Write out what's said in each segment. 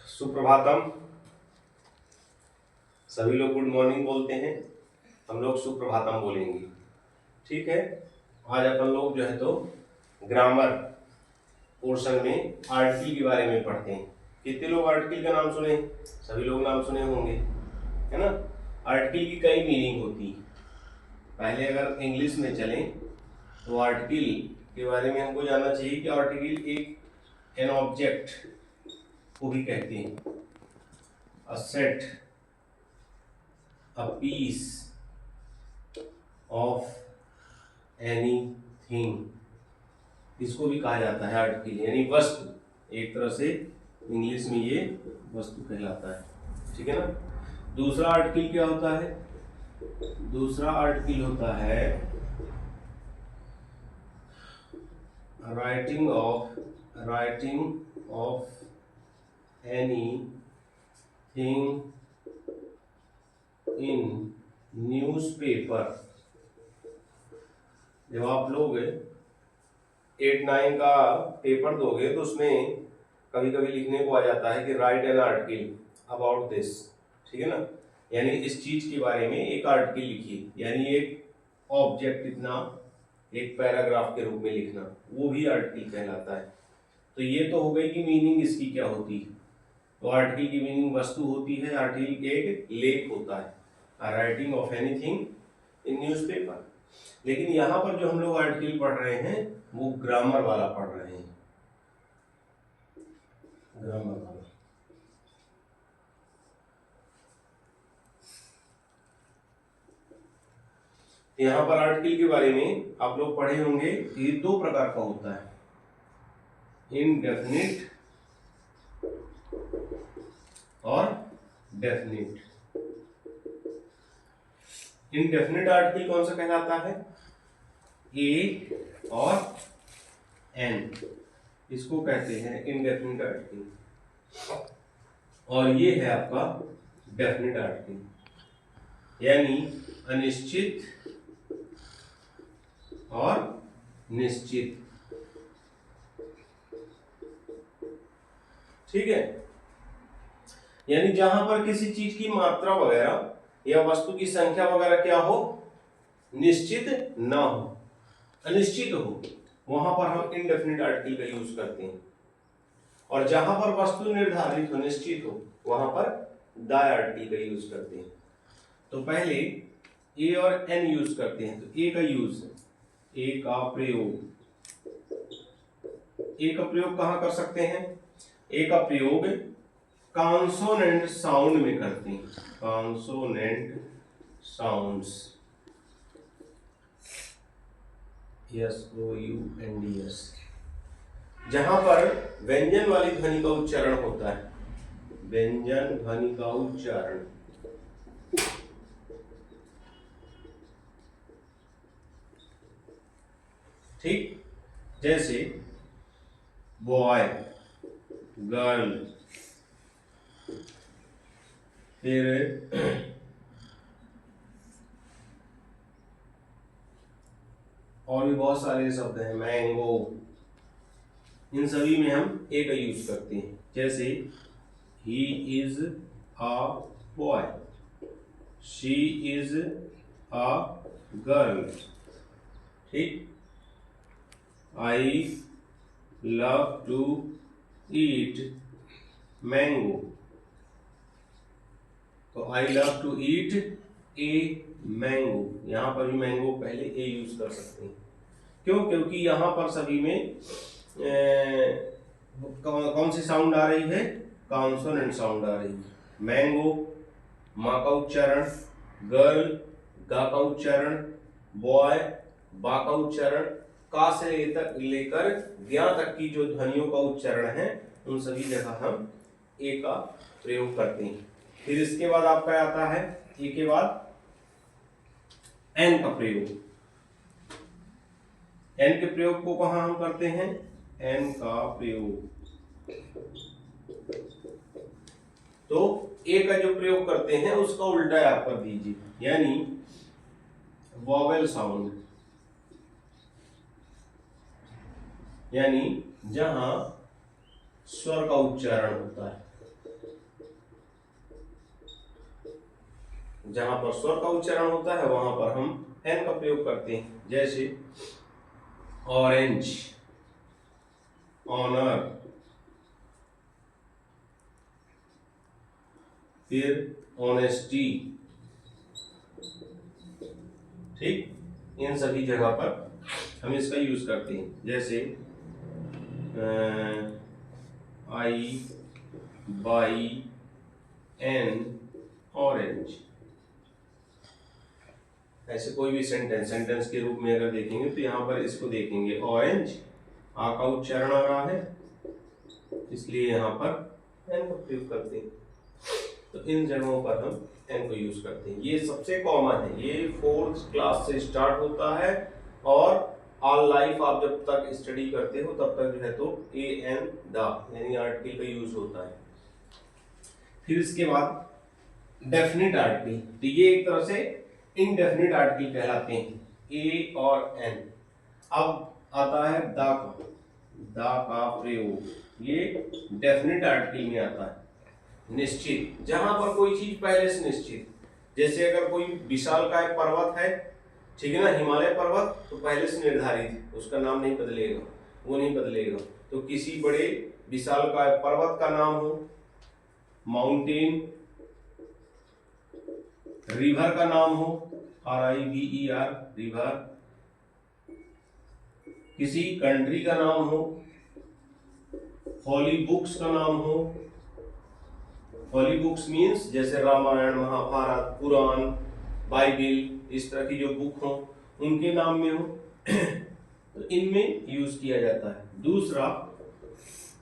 सुप्रभातम। सभी लोग good morning बोलते हैं, हम लोग सुप्रभातम बोलेंगे। ठीक है, आज अपन लोग जो है तो ग्रामर पोर्शन में आर्टिकल के बारे में पढ़ते हैं। कितने लोग आर्टिकल का नाम सुने? सभी लोग नाम सुने होंगे, है ना। आर्टिकल की कई मीनिंग होती है। पहले अगर इंग्लिश में चलें तो आर्टिकल के बारे में हमको जानना चाहिए कि आर्टिकल एक एन ऑब्जेक्ट को भी कहते हैं, a set, a piece of anything, इसको भी कहा जाता है आर्टिकल, यानी वस्तु। एक तरह से इंग्लिश में ये वस्तु कहलाता है, ठीक है ना। दूसरा आर्टिकल क्या होता है? दूसरा आर्टिकल होता है writing of anything in newspaper. जब आप लोग 8-9 का पेपर दोगे तो उसमें कभी कभी लिखने को आ जाता है कि right an article about this, ठीक है ना। यानी इस चीज के बारे में एक आर्टिकल लिखिए, यानी एक ऑब्जेक्ट इतना एक पैराग्राफ के रूप में लिखना, वो भी आर्टिकल कहलाता है। तो ये तो हो गई कि मीनिंग इसकी क्या होती है। तो आर्टिकल की मीनिंग वस्तु होती है, आर्टिकल एक लेख होता है, writing of anything in newspaper. लेकिन यहाँ पर जो हम लोग आर्टिकल पढ़ रहे हैं वो ग्रामर वाला पढ़ रहे हैं, ग्रामर वाला। यहाँ पर आर्टिकल के बारे में आप लोग पढ़े होंगे, ये दो प्रकार का होता है, इनडेफिनिट और डेफिनिट। इनडेफिनिट आर्टिकल कौन सा कहलाता है? ए और एन, इसको कहते हैं इनडेफिनिट आर्टिकल। और ये है आपका डेफिनिट आर्टिकल, यानी अनिश्चित और निश्चित, ठीक है। यानी जहां पर किसी चीज की मात्रा वगैरह या वस्तु की संख्या वगैरह क्या हो, निश्चित ना हो, अनिश्चित हो, वहां पर हम इनडेफिनिट आर्टिकल का यूज करते हैं। और जहां पर वस्तु निर्धारित हो, निश्चित हो, वहां पर द आर्टिकल का यूज करते हैं। तो पहले ए और एन यूज करते हैं। तो ए का यूज, ए का प्रयोग, ए का प्रयोग कहां कर सकते हैं? ए का प्रयोग कॉन्सोनेंट साउंड में करते हैं, कॉन्सोनेंट साउंड्स, SOUNDS, जहां पर व्यंजन वाली ध्वनि का उच्चारण होता है, व्यंजन ध्वनि का उच्चारण। ठीक, जैसे बॉय, गर्ल, फिर और भी बहुत सारे शब्द हैं, मैंगो, इन सभी में हम ए का यूज करते हैं। जैसे he is a boy, she is a girl, ठीक। I love to eat mango, तो I love to eat a mango, यहां पर भी मैंगो पहले ए यूज कर सकते हैं। क्यों? क्योंकि यहां पर सभी में कौन सी साउंड आ रही है? कॉन्सोनेंट साउंड आ रही है। मैंगो माँ का उच्चारण, गर्ल गा का उच्चारण, बॉय बा का उच्चारण, का से लेकर ज्ञा तक की जो ध्वनियों का उच्चारण है, उन सभी जगह हम ए का प्रयोग करते हैं। फिर इसके बाद आपका आता है ए के बाद एन का प्रयोग। एन के प्रयोग को कहां हम करते हैं? एन का प्रयोग, तो ए का जो प्रयोग करते हैं उसका उल्टा आप कर दीजिए, यानी वॉवेल साउंड, यानी जहां स्वर का उच्चारण होता है, जहां पर स्वर का उच्चारण होता है वहां पर हम एन का प्रयोग करते हैं, जैसे ऑरेंज, ऑनर, फिर ऑनेस्टी। ठीक, इन सभी जगह पर हम इसका यूज करते हैं, जैसे आई बाई एन ऑरेंज। ऐसे कोई भी सेंटेंस के रूप में अगर देखेंगे तो यहाँ पर इसको देखेंगे, ऑरेंज, आ का उच्चारण आ रहा है इसलिए यहाँ पर एन का प्रयोग करते हैं। तो इन जगहों पर हम एन को यूज करते हैं। ये सबसे कॉमन है, ये 4th क्लास से स्टार्ट होता है और ऑल लाइफ आप जब तक स्टडी करते हो तब तक जो है तो ए एन द यानी आर्टिकल का यूज होता है। फिर इसके बाद डेफिनेट आर्टिकल, तो ये एक तरह से इनडेफिनेट आर्टिकल कहलाते हैं, ए और एन। अब आता है द का प्रयोग, ये डेफिनेट आर्टिकल में आता है। निश्चित, जहां पर कोई चीज पहले से निश्चित, जैसे अगर कोई विशालकाय पर्वत है, ठीक है ना, हिमालय पर्वत, तो पहले से निर्धारित, उसका नाम नहीं बदलेगा, वो नहीं बदलेगा। तो किसी बड़े विशालकाय पर्वत का नाम हो, माउंटेन, रिवर का नाम हो, RIVER, रिवर, किसी कंट्री का नाम हो, हॉली बुक्स का नाम हो, हॉली बुक्स मीन्स जैसे रामायण, महाभारत, पुराण, बाइबिल, इस तरह की जो बुक हो उनके नाम में हो तो इनमें यूज किया जाता है। दूसरा,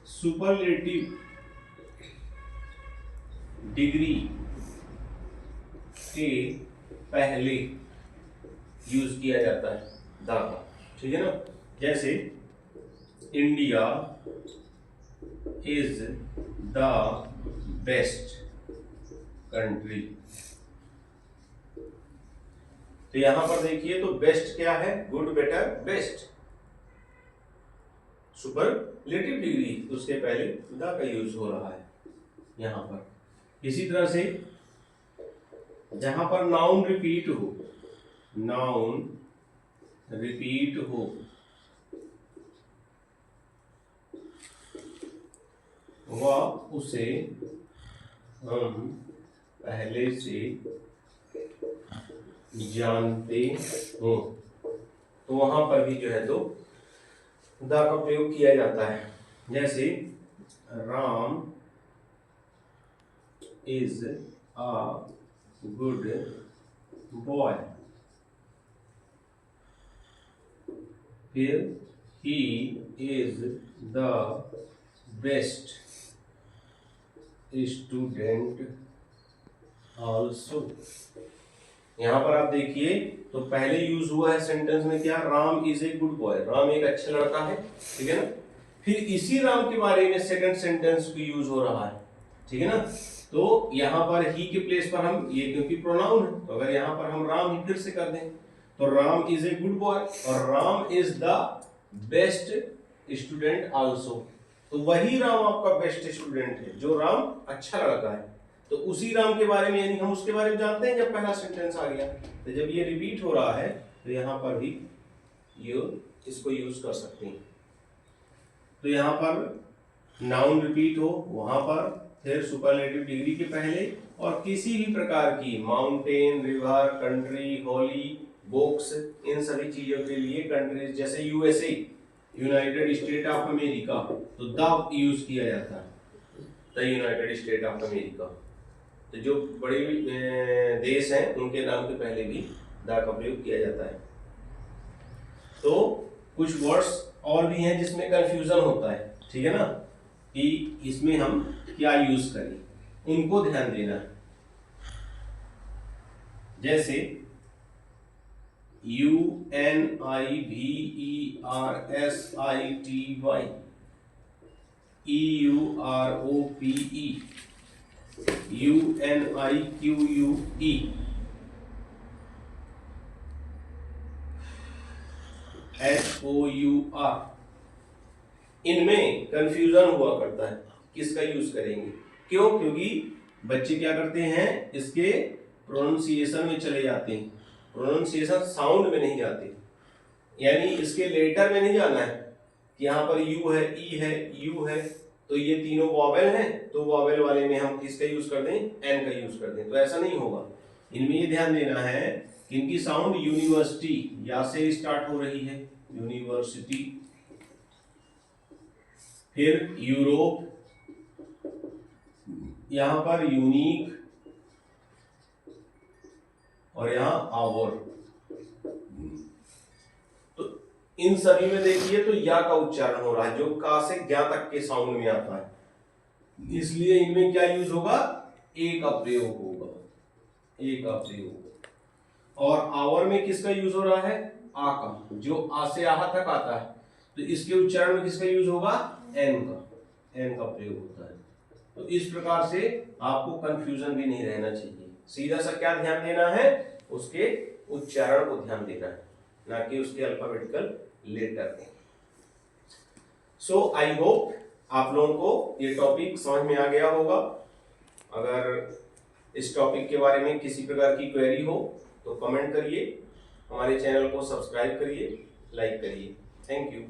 सुपरलेटिव डिग्री के पहले यूज किया जाता है द का, ठीक है ना, जैसे India is the best country. तो यहां पर देखिए तो बेस्ट क्या है, good, better, best, superlative degree, उसके पहले द का यूज हो रहा है यहां पर। इसी तरह से जहां पर नाउन रिपीट हो, नाउन रिपीट हो, वह उसे हम पहले से जानते हो, तो वहां पर भी जो है तो द का प्रयोग किया जाता है। जैसे Ram is a good boy, फिर he is the best student also. यहां पर आप देखिए तो पहले यूज हुआ है सेंटेंस में क्या, Ram is a good boy, Ram एक अच्छा लड़का है, ठीक है ना। फिर इसी राम के बारे में सेकंड सेंटेंस को यूज हो रहा है, ठीक है ना। तो यहां पर ही के प्लेस पर हम ये, क्योंकि प्रोनाउन है, तो अगर यहां पर हम राम ही फिर से कर दें तो Ram is a good boy और Ram is the best student also. तो वही राम आपका बेस्ट स्टूडेंट है, जो राम अच्छा लड़का है, तो उसी राम के बारे में, यानी हम उसके बारे में जानते हैं जब पहला सेंटेंस आ गया। तो जब ये रिपीट हो रहा है तो यहाँ पर भी ये इसको यूज कर सकते हैं। तो यहाँ पर नाउन रिपीट हो, वहां पर फिर सुपरलेटिव डिग्री के पहले, और किसी भी प्रकार की mountain, river, country, holy books, इन सभी चीजों के लिए कंट्रीज, जैसे USA, united state of America, तो द यूज किया जाता है, the united state of America. तो जो बड़े देश हैं उनके नाम के पहले भी द का प्रयोग किया जाता है। तो कुछ वर्ड्स और भी हैं जिसमें कंफ्यूजन होता है, ठीक है ना, कि इसमें हम क्या यूज करें, उनको ध्यान देना है। जैसे UNIVERSITY, EUROPE, UNIQUE, SOUR, इनमें कंफ्यूजन हुआ करता है किसका यूज करेंगे। क्यों? क्योंकि बच्चे क्या करते हैं, इसके प्रोनाउंसिएशन में चले जाते हैं, प्रोनाउंसिएशन साउंड में नहीं जाते, यानी इसके लेटर में नहीं जाना है कि यहाँ पर यू है, ई है, यू है, तो ये तीनों वॉवेल हैं, तो वॉवेल वाले में हम किसका यूज कर दें, एन का यूज कर दें, तो ऐसा नहीं होगा। इनमें ये ध्यान देना है कि इनकी साउंड यूनिवर्सिटी या से स्टार्ट हो रही है, यूनिवर्सिटी, फिर यूरोप, यहां पर यूनिक, और यहां आवर। तो इन सभी में देखिए तो या का उच्चारण हो रहा है, जो का से ज्ञा तक के साउंड में आता है, इसलिए इनमें क्या यूज होगा, ए का प्रयोग होगा, ए का प्रयोग। और आवर में किसका यूज हो रहा है, आ का, जो आ से आहा तक आता है, तो इसके उच्चारण में किसका यूज होगा, एन का, एन का प्रयोग होता है। तो इस प्रकार से आपको कंफ्यूजन भी नहीं रहना चाहिए, सीधा सा क्या ध्यान देना है, उसके उच्चारण को ध्यान देना है, ना कि उसके अल्फाबेटिकल लेटर में। सो आई होप आप लोगों को ये टॉपिक समझ में आ गया होगा। अगर इस टॉपिक के बारे में किसी प्रकार की क्वेरी हो तो कमेंट करिए, हमारे चैनल को सब्सक्राइब करिए, लाइक करिए। Thank you.